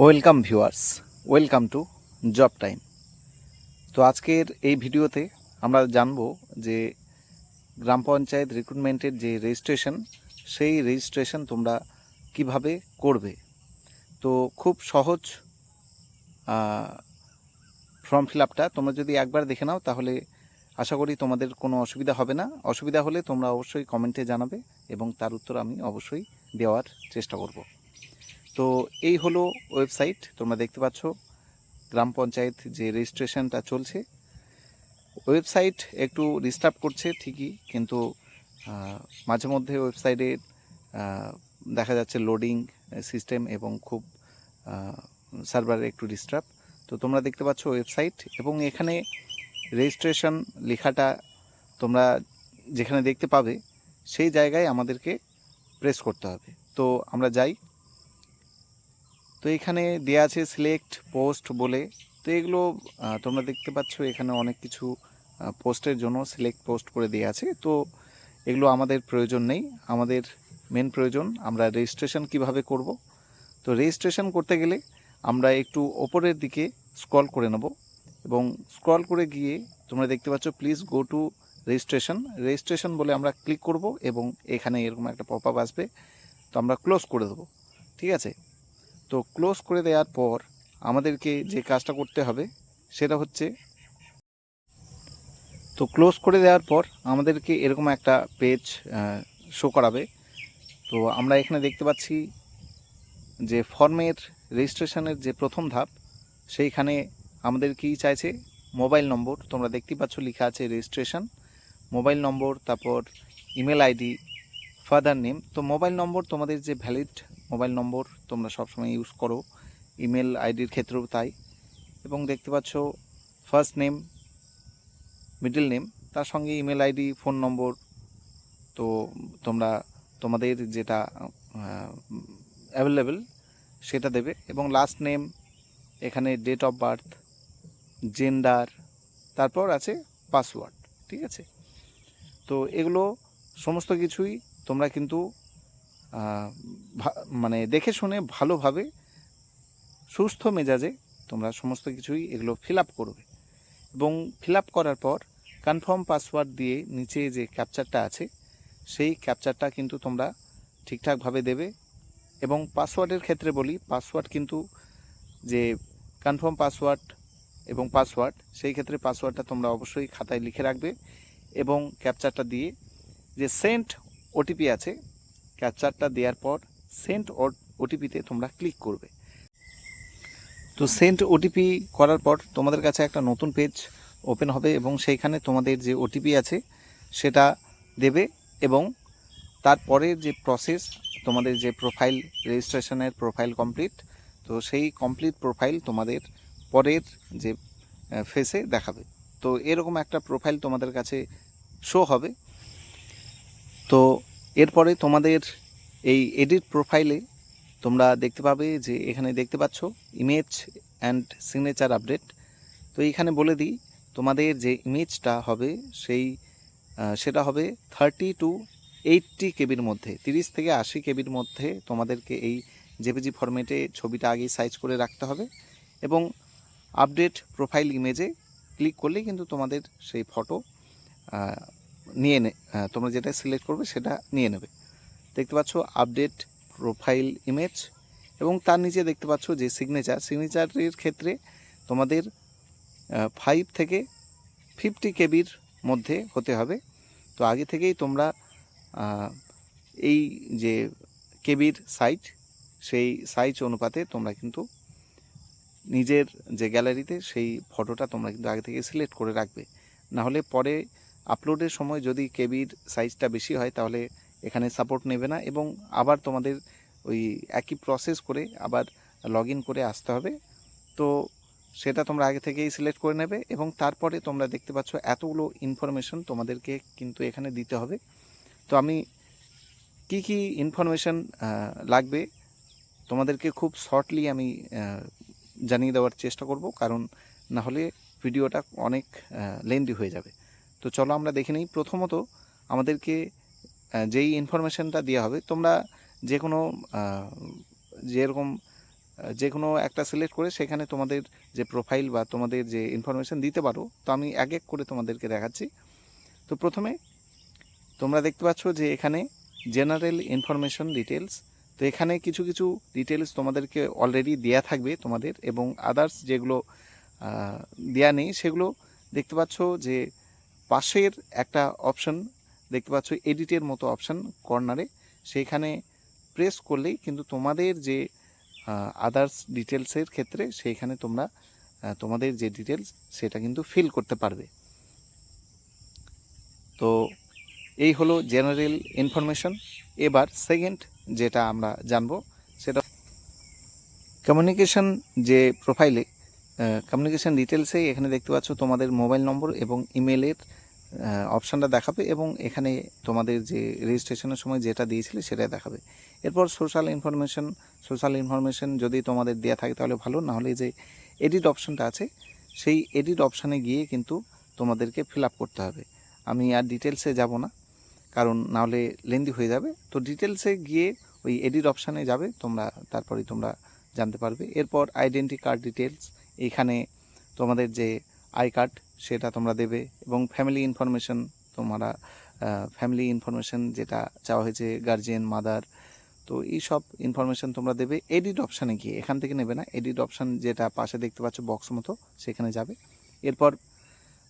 Welcome viewers, welcome to job time. তো আজকের এই ভিডিওতে আমরা জানব যে গ্রাম পঞ্চায়েত রিক্রুটমেন্টের যে রেজিস্ট্রেশন, সেই রেজিস্ট্রেশন তোমরা কিভাবে করবে। তো খুব সহজ ফর্ম ফিল আপটা তোমরা যদি একবার দেখে নাও তাহলে আশা করি তোমাদের কোনো অসুবিধা হবে না। অসুবিধা হলে তোমরা অবশ্যই কমেন্টে জানাবে এবং তার উত্তর আমি অবশ্যই দেওয়ার চেষ্টা করব। তো এই হলো ওয়েবসাইট, তোমরা দেখতে পাচ্ছ গ্রাম পঞ্চায়েত যে রেজিস্ট্রেশনটা চলছে। ওয়েবসাইট একটু ডিস্টার্ব করছে ঠিকই, কিন্তু মাঝে মধ্যে ওয়েবসাইটে দেখা যাচ্ছে লোডিং সিস্টেম এবং খুব সার্ভারে একটু ডিস্টার্ব। তো তোমরা দেখতে পাচ্ছ ওয়েবসাইট, এবং এখানে রেজিস্ট্রেশন লেখাটা তোমরা যেখানে দেখতে পাবে সেই জায়গায় আমাদেরকে প্রেস করতে হবে। তো আমরা যাই। তো এখানে দেওয়া আছে সিলেক্ট পোস্ট বলে। তো এগুলো তোমরা দেখতে পাচ্ছ এখানে অনেক কিছু পোস্টের জন্য সিলেক্ট পোস্ট করে দেওয়া আছে। তো এগুলো আমাদের প্রয়োজন নেই, আমাদের মেন প্রয়োজন আমরা রেজিস্ট্রেশন কিভাবে করব। তো রেজিস্ট্রেশন করতে গেলে আমরা একটু ওপরের দিকে স্ক্রল করে নেব, এবং স্ক্রল করে গিয়ে তোমরা দেখতে পাচ্ছ please go to registration. Registration বলে আমরা ক্লিক করব এবং এখানে এরকম একটা পপ আপ আসবে, তো আমরা ক্লোজ করে দেবো। ঠিক আছে, তো ক্লোজ করে দেওয়ার পর আমাদেরকে যে কাজটা করতে হবে সেটা হচ্ছে, তো ক্লোজ করে দেওয়ার পর আমাদেরকে এরকম একটা পেজ শো করাবে। তো আমরা এখানে দেখতে পাচ্ছি যে ফর্মের রেজিস্ট্রেশনের যে প্রথম ধাপ, সেইখানে আমাদের কি চাইছে, মোবাইল নম্বর। তোমরা দেখতেই পাচ্ছ লেখা আছে রেজিস্ট্রেশন, মোবাইল নম্বর, তারপর ইমেল আইডি, ফাদার নেম। তো মোবাইল নম্বর তোমাদের যে ভ্যালিড মোবাইল নম্বর তোমরা সবসময় ইউজ করো, ইমেল আইডির ক্ষেত্রেও তাই। এবং দেখতে পাচ্ছ ফার্স্ট নেম, মিডল নেম, তার সঙ্গে ইমেল আইডি, ফোন নম্বর। তো তোমরা তোমাদের যেটা অ্যাভেলেবেল সেটা দেবে, এবং লাস্ট নেম, এখানে ডেট অফ বার্থ, জেন্ডার, তারপর আছে পাসওয়ার্ড। ঠিক আছে, তো এগুলো সমস্ত কিছুই তোমরা কিন্তু মানে দেখে শুনে ভালোভাবে সুস্থ মেজাজে তোমরা সমস্ত কিছুই এগুলো ফিল আপ করবে। এবং ফিল আপ করার পর কনফার্ম পাসওয়ার্ড দিয়ে নিচে যে ক্যাপচারটা আছে সেই ক্যাপচারটা কিন্তু তোমরা ঠিকঠাকভাবে দেবে। এবং পাসওয়ার্ডের ক্ষেত্রে বলি, পাসওয়ার্ড কিন্তু যে কনফার্ম পাসওয়ার্ড এবং পাসওয়ার্ড, সেই ক্ষেত্রে পাসওয়ার্ডটা তোমরা অবশ্যই খাতায় লিখে রাখবে, এবং ক্যাপচারটা দিয়ে যে সেন্ড ওটিপি আছে, ক্যাপচারটা দেওয়ার পর সেন্ড ওটিপিতে তোমরা ক্লিক করবে। তো সেন্ড ওটিপি করার পর তোমাদের কাছে একটা নতুন পেজ ওপেন হবে, এবং সেইখানে তোমাদের যে ওটিপি আছে সেটা দেবে। এবং তারপরে যে প্রসেস, তোমাদের যে প্রোফাইল রেজিস্ট্রেশনের প্রোফাইল কমপ্লিট, তো সেই কমপ্লিট প্রোফাইল তোমাদের পরের যে ফেসে দেখাবে। তো এরকম একটা প্রোফাইল তোমাদের কাছে শো হবে। তো এরপরে তোমাদের এই এডিট প্রোফাইলে তোমরা দেখতে পাবে যে এখানে দেখতে পাচ্ছ ইমেজ অ্যান্ড সিগনেচার আপডেট। তো এইখানে বলে দিই, তোমাদের যে ইমেজটা হবে সেটা হবে 30 to 80 কেবির মধ্যে, 30 থেকে 80 কেবির মধ্যে তোমাদেরকে এই জেপিজি ফরম্যাটে ছবিটা আগেই সাইজ করে রাখতে হবে। এবং আপডেট প্রোফাইল ইমেজে ক্লিক করলেই কিন্তু তোমাদের সেই ফটো নিয়ে তোমরা যেটা সিলেক্ট করবে সেটা নিয়ে নেবে। দেখতে পাচ্ছ আপডেট প্রোফাইল ইমেজ, এবং তার নিচে দেখতে পাচ্ছ যে সিগনেচারের ক্ষেত্রে তোমাদের 5 থেকে 50 কেবির মধ্যে হতে হবে। তো আগে থেকেই তোমরা এই যে কেবির সাইজ, সেই সাইজ অনুপাতে তোমরা কিন্তু নিজের যে গ্যালারিতে সেই ফটোটা তোমরা কিন্তু আগে থেকে সিলেক্ট করে রাখবে। নাহলে পরে আপলোডের সময় যদি কেবির সাইজটা বেশি হয় তাহলে এখানে সাপোর্ট নেবে না, এবং আবার তোমাদের ওই একই প্রসেস করে আবার লগ ইন করে আসতে হবে। তো সেটা তোমরা আগে থেকেই সিলেক্ট করে নেবে, এবং তারপরে তোমরা দেখতে পাচ্ছ এতগুলো ইনফরমেশন তোমাদেরকে কিন্তু এখানে দিতে হবে। তো আমি কি কি ইনফরমেশন লাগবে তোমাদেরকে খুব শর্টলি আমি জানিয়ে দেওয়ার চেষ্টা করব, কারণ না হলে ভিডিওটা অনেক লেন্দি হয়ে যাবে। তো চলো আমরা দেখে নিই। প্রথমত আমাদেরকে যেই ইনফরমেশনটা দেওয়া হবে, তোমরা যে কোনো যেরকম যে কোনো একটা সিলেক্ট করে সেখানে তোমাদের যে প্রোফাইল বা তোমাদের যে ইনফরমেশান দিতে পারো। তো আমি এক এক করে তোমাদেরকে দেখাচ্ছি। তো প্রথমে তোমরা দেখতে পাচ্ছ যে এখানে জেনারেল ইনফরমেশন ডিটেলস। তো এখানে কিছু কিছু ডিটেলস তোমাদেরকে অলরেডি দেয়া থাকবে তোমাদের, এবং আদার্স যেগুলো দেয়া নেই সেগুলো দেখতে পাচ্ছ যে পাশের একটা অপশন দেখতে পাচ্ছ এডিটের মতো অপশন কর্নারে, সেইখানে প্রেস করলেই কিন্তু তোমাদের যে আদার্স ডিটেলসের ক্ষেত্রে সেইখানে তোমরা তোমাদের যে ডিটেলস সেটা কিন্তু ফিল করতে পারবে। তো এই হলো জেনারেল ইনফরমেশন। এবার সেকেন্ড যেটা আমরা জানবো সেটা কমিউনিকেশন। যে প্রোফাইলে কমিউনিকেশন ডিটেলসে এখানে দেখতে পাচ্ছ তোমাদের মোবাইল নম্বর এবং ইমেলের অপশানটা দেখাবে, এবং এখানে তোমাদের যে রেজিস্ট্রেশনের সময় যেটা দিয়েছিলে সেটা দেখাবে। এরপর সোশ্যাল ইনফরমেশন যদি তোমাদের দেওয়া থাকে তাহলে ভালো, নাহলে যে এডিট অপশানটা আছে সেই এডিট অপশানে গিয়ে কিন্তু তোমাদেরকে ফিল আপ করতে হবে। আমি আর ডিটেলসে যাব না, কারণ নাহলে লেন্দি হয়ে যাবে। তো ডিটেলসে গিয়ে ওই এডিট অপশানে যাবে তোমরা, তারপরেই তোমরা জানতে পারবে। এরপর আইডেন্টি কার্ড ডিটেলস, এইখানে তোমাদের যে আই কার্ড সেটা তোমরা দেবে, এবং ফ্যামিলি ইনফরমেশন যেটা চাওয়া হয়েছে, গার্জিয়ান, মাদার, তো এই সব ইনফরমেশান তোমরা দেবে এডিট অপশানে গিয়ে। এখান থেকে নেবে না, এডিট অপশান যেটা পাশে দেখতে পাচ্ছ বক্স মতো সেখানে যাবে। এরপর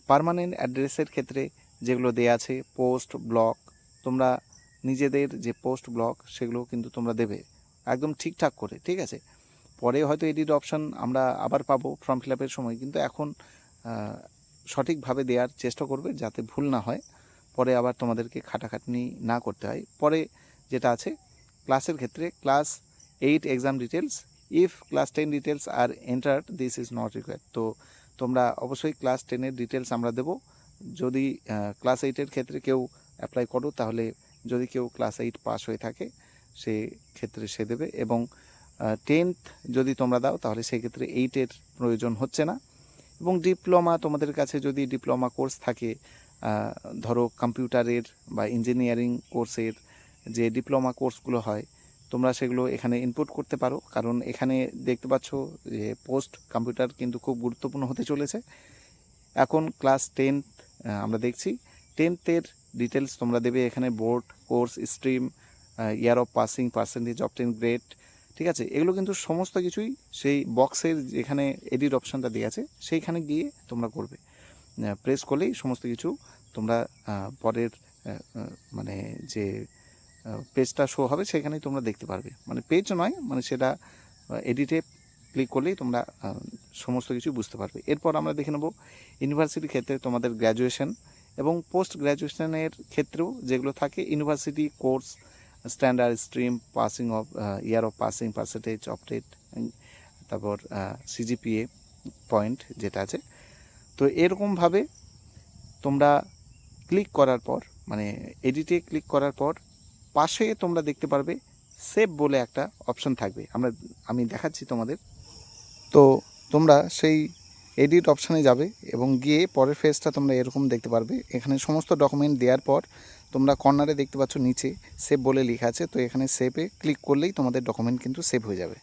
পার্মানেন্ট অ্যাড্রেসের ক্ষেত্রে যেগুলো দেয়া আছে, পোস্ট, ব্লক, তোমরা নিজেদের যে পোস্ট, ব্লক সেগুলো কিন্তু তোমরা দেবে একদম ঠিকঠাক করে, ঠিক আছে। পরে হয়তো এডিট অপশান আমরা আবার পাবো ফর্ম ফিল আপের সময়, কিন্তু এখন সঠিকভাবে দেওয়ার চেষ্টা করবে যাতে ভুল না হয়, পরে আবার তোমাদেরকে খাটাখাটনি না করতে হয়। পরে যেটা আছে ক্লাসের ক্ষেত্রে, class 8 exam details, if class 10 details are entered this is not required. তো তোমরা অবশ্যই ক্লাস 10-এর ডিটেলস আমরা দেবো। যদি ক্লাস 8-এর ক্ষেত্রে কেউ অ্যাপ্লাই করো, তাহলে যদি কেউ ক্লাস 8 পাস হয়ে থাকে সে ক্ষেত্রে সে দেবে, এবং 10th যদি তোমরা দাও তাহলে সেক্ষেত্রে 8-এর প্রয়োজন হচ্ছে না। এবং ডিপ্লোমা, তোমাদের কাছে যদি ডিপ্লোমা কোর্স থাকে, ধরো কম্পিউটারের বা ইঞ্জিনিয়ারিং কোর্সের যে ডিপ্লোমা কোর্সগুলো হয়, তোমরা সেগুলো এখানে ইনপুট করতে পারো, কারণ এখানে দেখতে পাচ্ছ যে পোস্ট কম্পিউটার কিন্তু খুব গুরুত্বপূর্ণ হতে চলেছে। এখন ক্লাস 10 আমরা দেখছি, 10th-এর ডিটেলস তোমরা দেবে এখানে, board, course, stream, year of passing, percentage obtain, grade, ঠিক আছে। এগুলো কিন্তু সমস্ত কিছুই সেই বক্সের যেখানে এডিট অপশানটা দেওয়া আছে সেইখানে গিয়ে তোমরা করবে। প্রেস করলেই সমস্ত কিছু তোমরা পরের মানে যে পেজটা শো হবে সেখানেই তোমরা দেখতে পারবে। মানে পেজ নয়, মানে সেটা এডিটে ক্লিক করলেই তোমরা সমস্ত কিছু বুঝতে পারবে। এরপর আমরা দেখে নেব ইউনিভার্সিটির ক্ষেত্রে তোমাদের গ্র্যাজুয়েশন এবং পোস্ট গ্র্যাজুয়েশনের ক্ষেত্রেও যেগুলো থাকে, university course, standard, stream, passing of, year of passing, percentage opted, তারপর সিজিপিএ পয়েন্ট যেটা আছে। তো এরকমভাবে তোমরা ক্লিক করার পর, মানে এডিটে ক্লিক করার পর পাশে তোমরা দেখতে পারবে সেভ বলে একটা অপশন থাকবে, আমি দেখাচ্ছি তোমাদের। তো তোমরা সেই এডিট অপশানে যাবে এবং গিয়ে পরের ফেজটা তোমরা এরকম দেখতে পারবে। এখানে সমস্ত ডকুমেন্ট দেওয়ার পর তোমরা কর্নারে দেখতে পাচ্ছ নিচে সেভ বলে লেখা আছে, তো এখানে সেভে ক্লিক করলেই তোমাদের ডকুমেন্ট কিন্তু সেভ হয়ে যাবে।